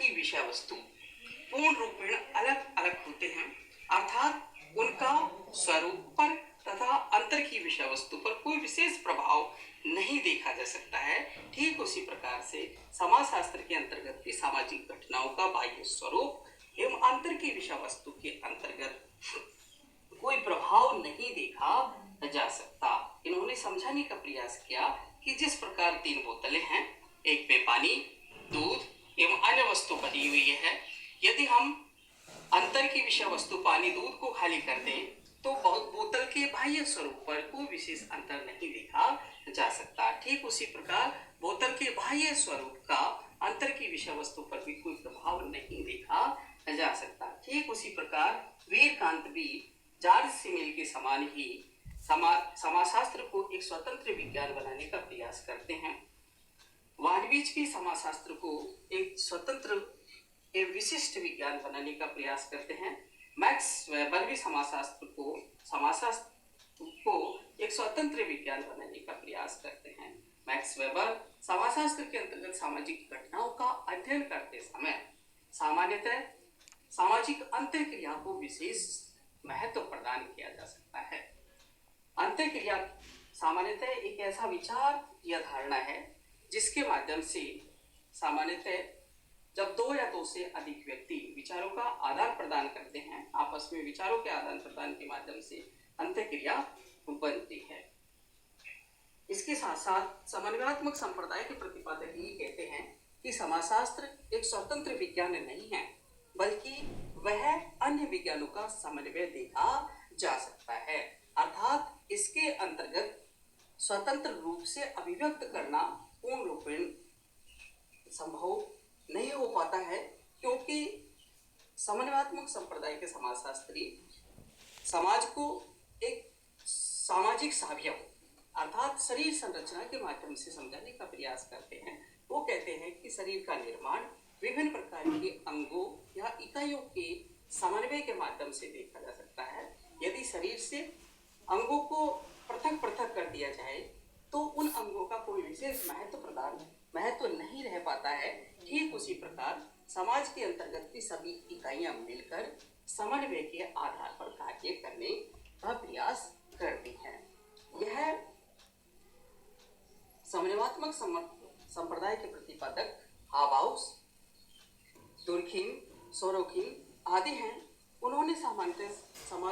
की विषय वस्तु पूर्ण रूपेण अलग अलग होते हैं, अर्थात उनका स्वरूप पर तथा अंतर की विषय वस्तु पर कोई विशेष प्रभाव नहीं देखा जा सकता है। ठीक उसी प्रकार से समाजशास्त्र के अंतर्गत भी सामाजिक घटनाओं का बाह्य स्वरूप एवं अंतर की विषय वस्तु के अंतर्गत कोई प्रभाव नहीं देखा जा सकता। इन्होंने समझाने का प्रयास किया कि जिस प्रकार 3 बोतलें हैं, एक में पानी, दूध एवं अन्य वस्तु भरी हुई है, यदि हम अंतर की विषय वस्तु पानी दूध को खाली कर दें तो बोतल के बाह्य स्वरूप पर कोई विशेष अंतर नहीं देखा जा सकता। ठीक उसी प्रकार बोतल के बाह्य स्वरूप का अंतर की विषय वस्तु पर भी कोई प्रभाव नहीं देखा जा सकता। ठीक उसी प्रकार वीरकांत भी जॉर्ज सिमेल के समान ही समाजशास्त्र को एक स्वतंत्र विज्ञान बनाने का प्रयास करते हैं। वानविच भी समाजशास्त्र को एक स्वतंत्र एवं विशिष्ट विज्ञान बनाने का प्रयास करते हैं। मैक्स वेबर भी समाजशास्त्र को एक स्वतंत्र विज्ञान बनाने का प्रयास करते हैं। मैक्स वेबर समाजशास्त्र के अंतर्गत सामाजिक घटनाओं का अध्ययन करते समय सामान्यतः सामाजिक अंतःक्रिया को विशेष महत्व प्रदान किया जा सकता है। अंतःक्रिया सामान्यतः एक ऐसा विचार या धारणा है जिसके माध्यम से सामान्यतः जब 2 या 2 से अधिक व्यक्ति विचारों का आदान प्रदान करते हैं, आपस में विचारों के आदान प्रदान के माध्यम से अंतःक्रिया बनती है। इसके साथ साथ समन्वयात्मक संप्रदाय के प्रतिपादक ये कहते हैं कि समाजशास्त्र एक स्वतंत्र विज्ञान नहीं है, बल्कि वह अन्य विज्ञानों का समन्वय देखा जा सकता है। अर्थात इसके अंतर्गत स्वतंत्र रूप से अभिव्यक्त करना पूर्ण रूपेण संभव नहीं हो पाता है, क्योंकि समन्वयात्मक संप्रदाय के समाजशास्त्री समाज को एक सामाजिक सावयव अर्थात शरीर संरचना के माध्यम से समझाने का प्रयास करते हैं। वो कहते हैं कि शरीर का निर्माण विभिन्न प्रकार के अंगों या इकाइयों के समन्वय के माध्यम से देखा जा सकता है। यदि शरीर से अंगों को पृथक पृथक कर दिया जाए तो उन अंगों का कोई विशेष महत्व नहीं रह पाता है। ठीक उसी प्रकार समाज के अंतर्गत की सभी इकाइयां मिलकर समन्वय के आधार पर कार्य करने का प्रयास करती हैं। यह समन्वयात्मक संप्रदाय के प्रतिपादक हाबाउस, दुर्खिम, सोरोखिम आदि हैं। उन्होंने सामान्यतः समाज